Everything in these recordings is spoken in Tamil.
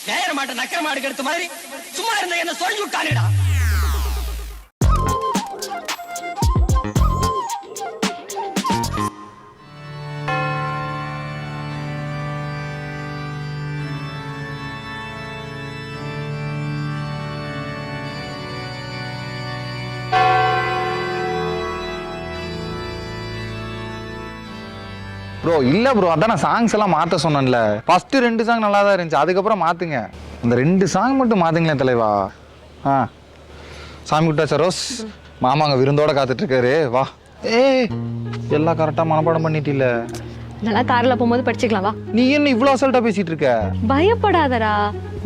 நேர மாட்ட நக்கர மாடு எடுத்த மாதிரி சும்மா இருந்த என்ன சொல்லி விட்டானேடா. ப்ரோ இல்ல ப்ரோ, அதான் நான் சாங்ஸ் எல்லாம் மாத்த சொன்னேன்ல. ஃபர்ஸ்ட் 2 சாங் நல்லா தான் இருந்துச்சு, அதுக்கப்புறம் மாத்துங்க. அந்த 2 சாங் மட்டும் மாத்துங்களேன் தலைவா. சாமி விட்டா சரோஸ், மாமா அங்க விருந்தோட காத்துட்டு இருக்காரு, வா. ஏய் எல்லாம் கரெக்டா மனப்பாடம் பண்ணிட்டில. நல்லா கார்ல போகும்போது படிச்சுக்கலாம் வா. நீ என்ன இவ்ளோ அசல்ட்டா பேசிட்டு இருக்க? பயப்படாதடா,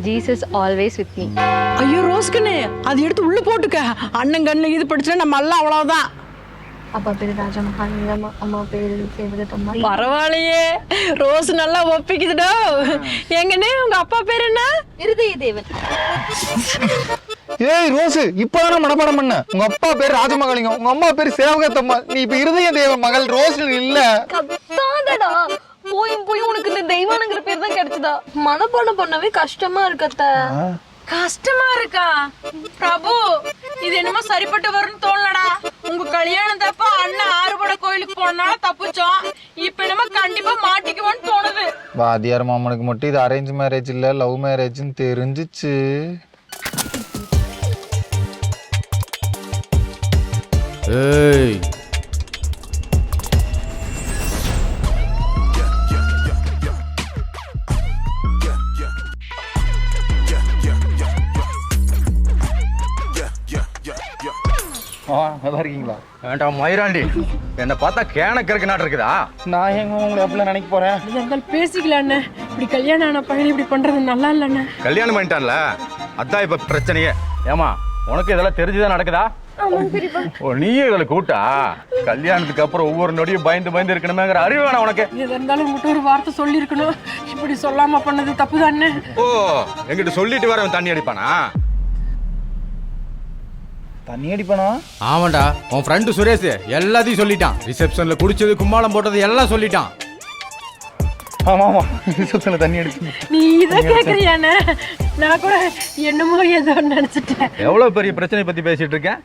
ஜீசஸ் ஆல்வேஸ் வித் மீ. ஐயோ ரோஸ்கனே, அது எடுத்து உள்ள போட்டுக்க. அண்ணன் கண்ணு இது படிச்சுனா நம்ம எல்லாம் அவ்வளவுதான். அப்பா பேரு ராஜமஹான், அம்மா பேரு தேவதத்தம்மா. பரவாயில்லையே, ரோஸ் நல்லா ஒப்பிக்குதுடோ. எங்கனே உங்க அப்பா பேர் என்ன? இருதய தேவன். ஏய் ரோஸ், இப்பதானே மனப்பாடம் பண்ண. உங்க அப்பா பேர் ராஜமகாலிங்கம், உங்க அம்மா பேர் சேவகத்தம்மா. நீ இப்ப இருதய தேவன் மகள் ரோஸ் இல்ல. கத்தாதடா, போய் உனக்கு இந்த தெய்வானங்கிற பேர் தான் கிடைச்சதா? மனப்பாடம் பண்ணவே கஷ்டமா இருக்கத்த. கஷ்டமா இருக்கா பிரபு? இது என்னமோ சரிப்பட்டு வரும்னு தோணலடா. உங்க கல்யாணம் தப்ப அண்ணன் ஆறுபட கோயிலுக்கு போனால தப்பிச்சோம். இப்ப என்னமோ கண்டிப்பா மாட்டிக்குவோன்னு தோணுது. வாத்தியார் மாமனுக்கு மட்டும் இது அரேஞ்ச் மேரேஜ் இல்ல லவ் மேரேஜ்னு தெரிஞ்சிச்சு. ஏய் நல்லா இருக்கீங்களா? வேண்டாம் மயிராண்டி, என்னை பார்த்தா கேனக்கருக்கு நாட்டு இருக்குதா? நான் எங்க உங்களை எப்படிலாம் நினைக்க போறேன்? இருந்தாலும் பேசிக்கலாம் அண்ணே. இப்படி கல்யாணம் ஆன பையன் இப்படி பண்றது நல்லா இல்ல அண்ணே. கல்யாணம் பண்ணிட்டான்ல, அதான் இப்ப பிரச்சனையே. ஏமா உனக்கு இதெல்லாம் தெரிஞ்சுதான் நடக்குதா? ஓ நீயே இதில் கூட்டா? கல்யாணத்துக்கு அப்புறம் ஒவ்வொரு நொடியும் பயந்து இருக்கணுமேங்கிற அறிவு வேணாம் உனக்கு. இது இருந்தாலும் உங்கள்கிட்ட ஒரு வார்த்தை சொல்லி இருக்கணும். இப்படி சொல்லாம பண்ணது தப்பு தானே. ஓ எங்கிட்ட சொல்லிட்டு வர தண்ணி அடிப்பானா? தண்ணி அடிப்பானா? ஆமாண்டா, உன் ஃப்ரெண்டு சுரேஷ் எல்லாத்தையும் சொல்லிட்டான். ரிசப்ஷன்ல குடிச்சது கும்மாளம் போட்டது எல்லாம் சொல்லிட்டான். ஆமா ரிசப்ஷன்ல தண்ணி அடிச்சு. நீ இதை கேக்குறியானே? நான் கூட என்னமோ ஏதோ நினைச்சிட்டேன். எவ்வளவு பெரிய பிரச்சனை பத்தி பேசிட்டு இருக்கேன்,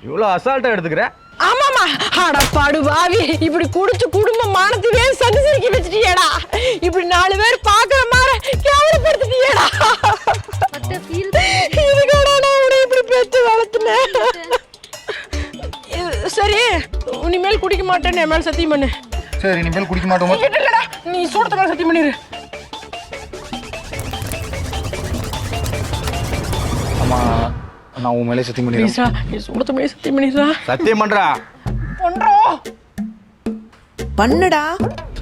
இவ்வளவு அசால்ட்டா எடுத்துக்கிற? ஆமாமா, அட பாடு பாவி, இப்படி குடிச்சு குடும்ப மானத்தையே சதிசிரிக்கி வச்சிட்டியேடா. இப்படி 4 பேர் பாக்குற மாதிரி கேவலப்படுத்திட்டியேடா. இதுக்கோட நான் உன்னை இப்படி பேச்சு வளர்த்துனேன். சரி, இனிமேல் குடிக்க மாட்டேன்னு என் மேல சத்தியம் பண்ணு. சரி இனிமேல் குடிக்க மாட்டோமா? இல்லடா, நீ சூடத்த மேல சத்தியம் பண்ணிரு. ஆமா நான் உன் மேலே சத்தியம் பண்ணிடுறேன். ப்ளீஸ்டா, நீ சூடத்த மேல சத்தியம் பண்ணிடுடா. சத்தியம் பண்றா? பண்றோம். பண்ணுடா.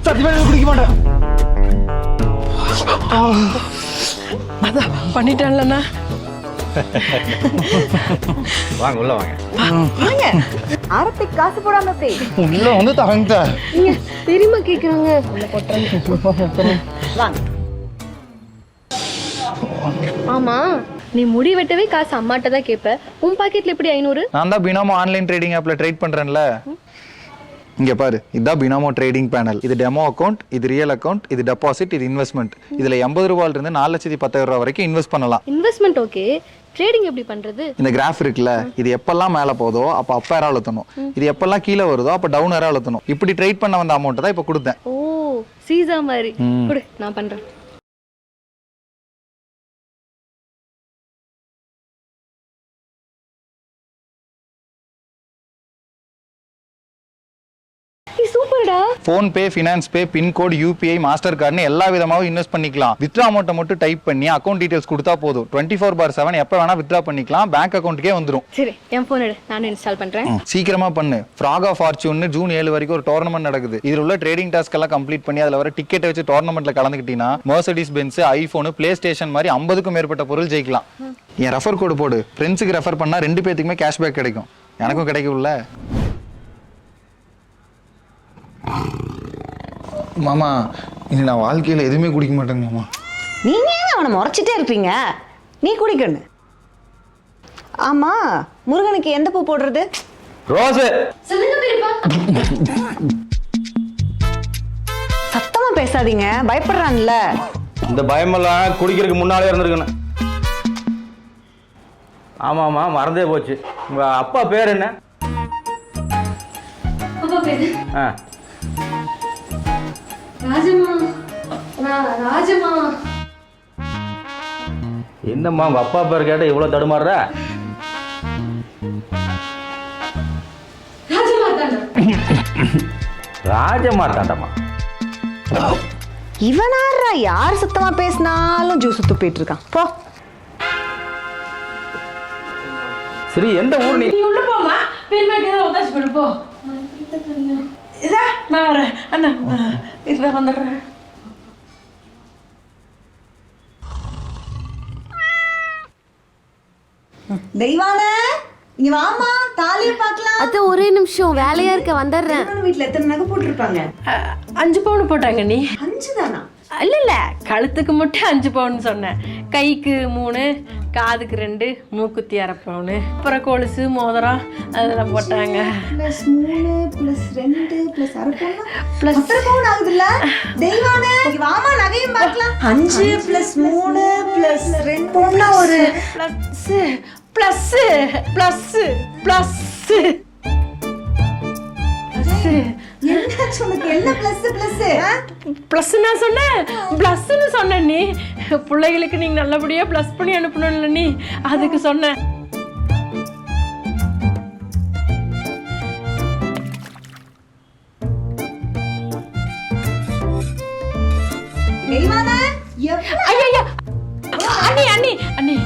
சத்தியம் பண்ணி குடிக்க மாட்டேன். அதான் பண்ணிட்டான்லண்ணா. வாங்க உள்ள வாங்க. வாங்க, ஆரத்திக்கு காசு போடாம போய் உள்ள வந்து தாங்க. தெரியுமா கேக்குறாங்க. உள்ள போட்டுறேன். வாங்க. ஆமா, நீ முடி வெட்டவே காசு அம்மாட்ட தான் கேட்ப. உன் பாக்கெட்ல எப்படி 500? நான் தான் பினாமோ ஆன்லைன் ட்ரேடிங் ஆப்ல ட்ரேட் பண்றேன்ல. இங்க பாரு, இதுதான் பினாமோ ட்ரேடிங் பேனல். இது டெமோ அக்கௌண்ட், இது ரியல் அக்கௌண்ட், இது டெபாசிட், இது இன்வெஸ்ட்மெண்ட். இதுல 80 ரூபாயில இருந்து 4,10,000 ரூபாய் வரைக்கும் இன்வெஸ்ட் பண்ணலாம். இன்வெஸ்ட்மெண்ட் ஓகே, ட்ரேடிங் எப்படி பண்றது? இந்த கிராஃப் இருக்குல்ல, இது எப்பெல்லாம் மேல போதோ அப்ப அப் ஏரோ அழுத்தணும், இது எப்பெல்லாம் கீழே வருதோ அப்ப டவுன் ஏரோ அழுத்தணும். இப்படி ட்ரேட் பண்ண வந்த அமௌண்ட் தான் இப்ப கொடுத்தேன். ஓ சீசா மாதிரி. குடு, நான் பண்றேன். சூப்பர்டா. போன் பே, ஃபினான்ஸ் பே, பின்கோட், யூபிஐ, மாஸ்டர் கார்டுன்னு எல்லா விதமாவும் இன்வெஸ்ட் பண்ணிக்கலாம். வித்ரா அமௌண்ட்டை மட்டும் டைப் பண்ணி அக்கௌண்ட் டீடைல்ஸ் கொடுத்தா போதும். 24/7 எப்ப வேணா வித்ரா பண்ணிக்கலாம். பேங்க் அக்கௌண்ட்டுக்கே வந்துடும். சரி, என் போன் எடு, நானும் இன்ஸ்டால் பண்றேன். சீக்கிரமா பண்ணு. ஃப்ராக் ஆஃப் ஃபார்ச்சூன் ஜூன் 7 வரைக்கும் ஒரு டோர்னமெண்ட் நடக்குது. இதுல உள்ள ட்ரேடிங் டாஸ்க் எல்லாம் கம்ப்ளீட் பண்ணி அதுல வர டிக்கெட் வச்சு டோர்னமெண்ட்ல கலந்துக்கிட்டீங்கன்னா Mercedes Benz, iPhone, play station மாதிரி 50க்கும் மேற்பட்ட பொருள் ஜெயிக்கலாம். என் ரெஃபர் கோடு போடு. ஃப்ரெண்ட்ஸுக்கு ரெஃபர் பண்ணா 2 பேத்துக்குமே கேஷ்பேக் கிடைக்கும். எனக்கும் கிடைக்கும்ல. மாமா இனி நான் வாழ்க்கையில எதுவுமே குடிக்க மாட்டேங்க மாமா. நீங்க ஏன் அவனை முறைச்சிட்டே இருப்பீங்க? நீ குடிக்கணும். ஆமா, முருகனுக்கு எந்த பூ போடுறது? ரோஸ். சத்தமா பேசாதீங்க, பயப்படுறான்ல. இந்த பயமெல்லாம் குடிக்கிறதுக்கு முன்னாலே இருந்திருக்கணும். ஆமாம்மா, மறந்தே போச்சு. உங்க அப்பா பேர் என்ன? அப்பா பேரு ஆ, ராஜமா. ராஜமா. என்னம்மா உங்க அப்பா பேர் கேட்ட இவ்வளவு தடுமாறுற? ராஜமார்த்தாண்டம்மா. இவனாரா யார் சுத்தமா பேசினாலும் ஜூஸ் துப்பிட்டு இருக்கான். போ. சரி, எந்த ஊர் நீ? நீ உள்ள போமா, பெருமாக்கு ஏதாவது உதாசி பண்ணு போ. இதா நான் வரேன் அண்ணா, இதுதான் வந்துடுறேன். தெய்வான இங்க வாமா, தாலியை பார்க்கலாம். அது ஒரே நிமிஷம், வேலையா இருக்க, வந்துடுறேன். வீட்டுல எத்தனை நகை போட்டிருப்பாங்க? 5 பவுன் போட்டாங்க நீ. 5 தானா? இல்ல கழுத்துக்கு மட்டும் 5 பவுன் சொன்னேன். கைக்கு 3, காதுக்கு 2, மூக்குத்தி 1/2 பவுன், அப்புறம் கொலுசு மோதிரம் அதெல்லாம் போட்டாங்க. +3 +2 +1/2 பவுன் +1/2 பவுன் ஆகுதுல்ல? தெய்வான இங்க வாமா, நகையும் பார்க்கலாம். 5 +3 +2 பவுன்னா ஒரு பிளஸ் என்ன உனக்கு என்ன பிளஸ் நான் சொன்னேன், பிளஸ்ன்னு சொன்ன நீ. பிள்ளைகளுக்கு நீங்க நல்லபடியா பிளஸ் பண்ணி அனுப்பணும்ல நீ, அதுக்கு சொன்னேன். தெய்வான ஐயா அண்ணி அண்ணி அண்ணி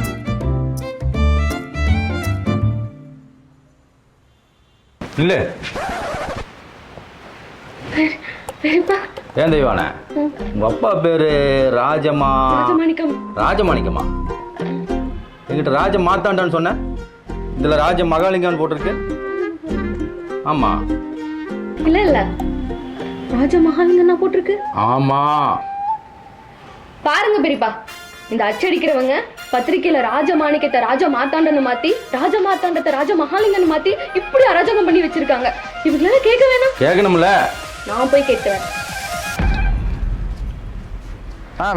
இல்ல ஏன் தெய்வான, உங்க அப்பா பேரு ராஜமாணிக்கமா? என்கிட்ட ராஜ மாத்தாண்டான்னு சொன்ன, இதுல ராஜ மகாலிங்கான்னு போட்டிருக்கு. ஆமா இல்ல ராஜ மகாலிங்கன்னா போட்டிருக்கு. ஆமா, பாருங்க பெரியப்பா, இந்த அச்சடிக்கிறவங்க பத்திரிக்கையில ராஜமாணிக்கத்தை ராஜ மாத்தாண்டன்னு மாத்தி, ராஜ மாத்தாண்டத்தை ராஜ மகாலிங்கன்னு மாத்தி இப்படி அராஜகம் பண்ணி வச்சிருக்காங்க. இவங்கள கேட்க வேணாம்? கேட்கணும்ல. நான் போய் கேட்கிறேன்.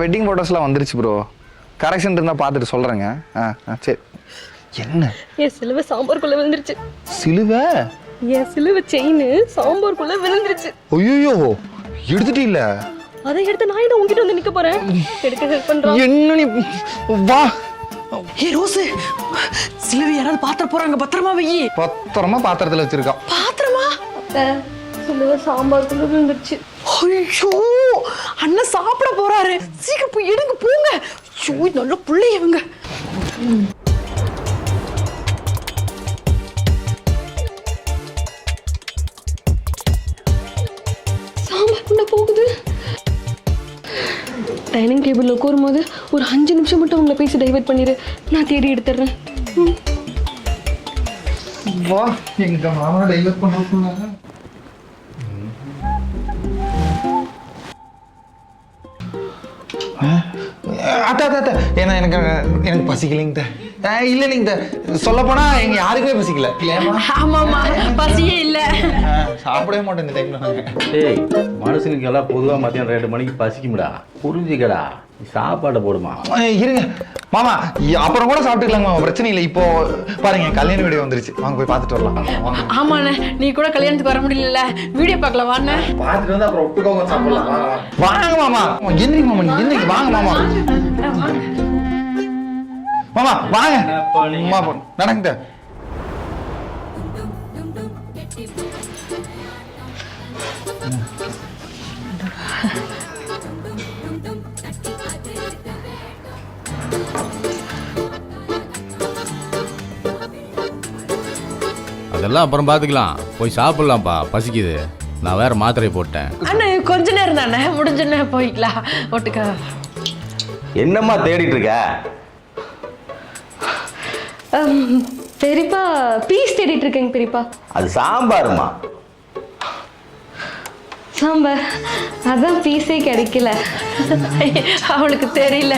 வெட்டிங் போட்டோஸ்லாம் வந்துருச்சு ப்ரோ. கரெக்ஷன் இருந்தா பார்த்துட்டு சொல்றேங்க. சரி. என்ன? என் சிலுவை சாம்பார்க்குள்ள விழுந்துருச்சு. சிலுவை? என் சிலுவை செயின் சாம்பார்க்குள்ள விழுந்துருச்சு. ஐயோ, எடுத்துட்டு இல்ல? அதை எடுத்து நான் என்ன உங்ககிட்ட வந்து நிக்க போறேன். எடுக்க ஹெல்ப் பண்றேன். என்ன நீ வா. ஏ ரோஸ், சிலுவை யாராவது பாத்திர போறாங்க, பத்திரமா வை. பத்திரமா பாத்திரத்துல வச்சிருக்கான். பாத்திரமா? சிலுவை சாம்பார்க்குள்ள விழுந்துருச்சு. ஐயோ, அண்ணன் சாப்பிட போறாரு, சீக்கிரம் போய் எடுங்க போங்க. ஐயோ, நல்ல பிள்ளைய இவங்க. சாம்பார்க்குள்ள போகுது. டைனிங் டேபிள்ல உட்காரும்போது ஒரு 5 நிமிஷம் மட்டும் உங்களை பேசி டைவர்ட் பண்ணிடு, நான் தேடி எடுத்துறேன். வா, எங்க மாமா டைவர்ட் பண்ணாங்க. அத்த ஏன்னா எனக்கு பசிக்கலைங்க. இல்லைங்க, சொல்ல போனா எங்க யாருக்குமே பசிக்கல. ஆமாமா, பசியே இல்ல. சாப்பிடவே மாட்டேன் இந்த டைம்ல. ஏய், மனுஷனுக்கு எல்லாம் பொதுவா மத்தியானம் 2 மணிக்கு பசிக்கும்டா, புரிஞ்சுக்கடா. சாப்பாடை போடுமா. இருங்க மாமா, அப்புறம் கூட சாப்பிட்டுக்கலாங்க மாமா, பிரச்சனை இல்லை. இப்போ பாருங்க, கல்யாண வீடியோ வந்துருச்சு, வாங்க போய் பார்த்துட்டு வரலாம். ஆமாண்ணே, நீ கூட கல்யாணத்துக்கு வர முடியல, வீடியோ பார்க்கலாம் வாண்ணே. பார்த்துட்டு வந்து அப்புறம் ஒட்டுக்கோங்க சாப்பிடலாம். வாங்க மாமா, எந்திரிங்க மாமா, நீ எந்திரிங்க, வாங்க மாமா. மாமா வாங்க, நடங்க. அதெல்லாம் அப்புறம் பாத்துக்கலாம், போய் சாப்பிடலாம்ப்பா, பசிக்குது. நான் வேற மாத்திரை போட்டேன். அண்ணா கொஞ்ச நேரம் தானே, முடிஞ்சோன்னே போய்க்கலாம் ஒட்டுக்க. என்னம்மா தேடிட்டு இருக்க? பெரியப்பா, பீஸ் தேடிட்டு இருக்கேங்க பெரியப்பா. அது சாம்பாருமா. சாம்பார், அதான் பீஸே கிடைக்கல. அவளுக்கு தெரியல.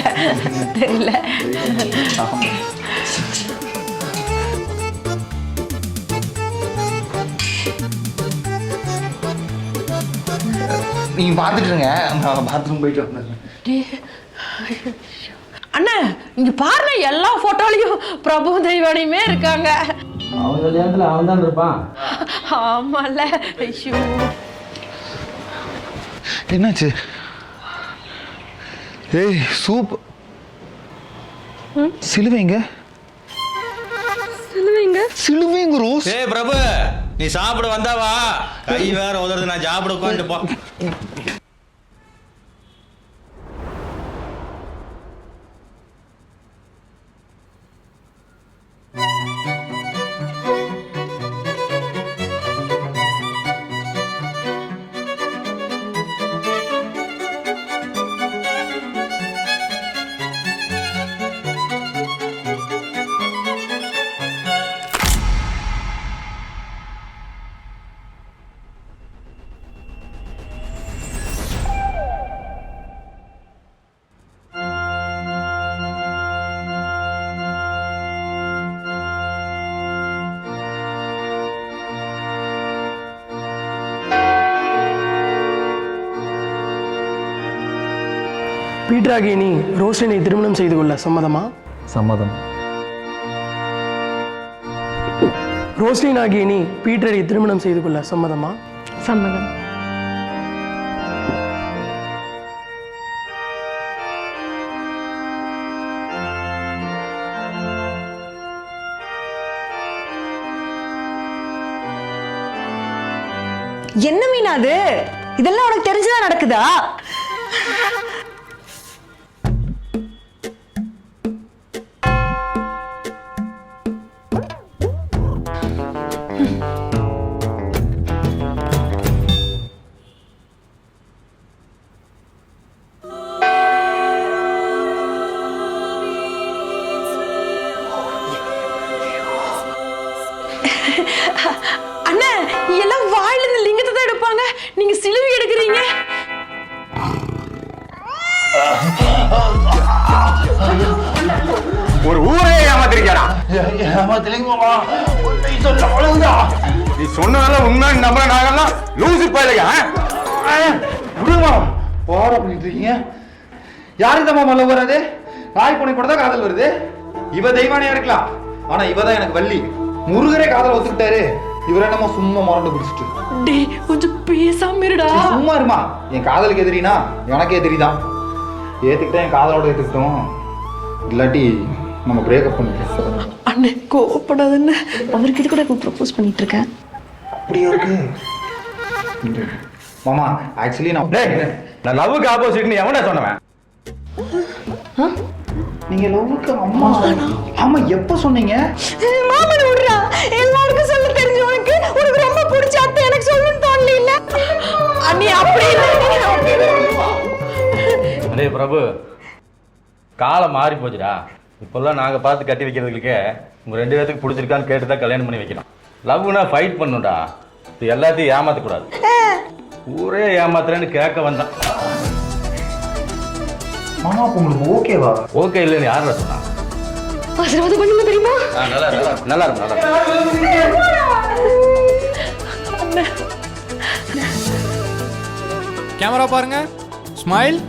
நீங்க பாத்துட்டு இருங்க, நான் பாத்ரூம் போயிட்டு வந்தேன். அண்ணா இங்க பாருங்க எல்லா போட்டோலயும் பிரபு தெய்வானியுமே இருக்காங்க. அவன் கல்யாணத்துல அவன் தான் இருப்பான். ஆமால. ஐயோ என்னாச்சு? ஏய் சூப் சிலுவைங்க சிலுவைங்க ரோஸ். ஏய் பிரபு, நீ சாப்பிட வந்தாவா? கை வேற உதறது, நான் சாப்பிட உட்காந்துட்டு போ. பீட்டராகிய நீ ரோஸ்லினை திருமணம் செய்து கொள்ள சம்மதமா? சம்மதம். ரோஸ்லின் ஆகிய நீ பீட்டரை திருமணம் செய்து கொள்ள சம்மதமா? சம்மதம். என்ன மீனா அது? இதெல்லாம் உனக்கு தெரிஞ்சுதான் நடக்குதா? அண்ணா எல்லாம் வாயில இருந்து லிங்கத்தை தான் எடுப்பாங்க, நீங்க சிலுவை எடுக்கிறீங்க. ஒரு ஊரே ஏமாத்திருக்கா. நீ சொன்னதெல்லாம் உண்மை நம்புற நாங்கெல்லாம் லூசு போயிலையா? போற பண்ணிட்டு இருக்கீங்க. யாருக்கு தான் மல்ல வராது? தாய் பொண்ணை கூட தான் காதல் வருது. இவ தெய்வானையா இருக்கலாம், ஆனா இவதான் எனக்கு வள்ளி. முருகரே காதல் ஒத்துக்கிட்டாரு, இவர் என்னமோ சும்மா மறந்து பிடிச்சிட்டு. டேய் கொஞ்சம் பேசாம இருடா. சும்மா இருமா. என் காதலுக்கு எதிரினா எனக்கே எதிரிதான். ஏத்துக்கிட்டா என் காதலோட ஏத்துக்கிட்டோம், இல்லாட்டி நம்ம பிரேக்கப் பண்ணிக்கலாம். அண்ணே கோவப்படாதுன்னு அவர்கிட்ட கூட ப்ரப்போஸ் பண்ணிட்டு இருக்கேன். அப்படியே இருக்கு மாமா. ஆக்சுவலி நான் லவ்வுக்கு ஆப்போசிட்னு எவனே சொன்னவன்? நீங்க லவ்வுக்கு அம்மா? ஆமா, எப்ப சொன்னீங்க? மாமன் விடுறா. எல்லாருக்கும் சொல்ல தெரிஞ்சு உனக்கு ரொம்ப பிடிச்ச அத்தை எனக்கு சொல்லணும்னு தோணல இல்ல? அண்ணே அப்படி அடே பிரபு, காலம் மாறி போச்சுடா. இப்பெல்லாம் நாங்க பார்த்து கட்டி வைக்கிறதுக்கு உங்க 2 பேத்துக்கு பிடிச்சிருக்கான்னு கேட்டு தான் கல்யாணம் பண்ணி வைக்கிறோம். லவ்னா ஃபைட் பண்ணுடா, இது எல்லாத்தையும் ஏமாத்தக்கூடாது. ஊரே ஏமாத்துறேன்னு கேட்க வந்தான். மாமா உங்களுக்கு ஓகேவா? ஓகே இல்லைன்னு யாரா சொன்னா? ஆசீர்வாதம் பண்ணுங்க தெரியுமா? நல்லா இருக்கும், நல்லா இருக்கும், நல்லா இருக்கும். கேமரா பாருங்க, ஸ்மைல்.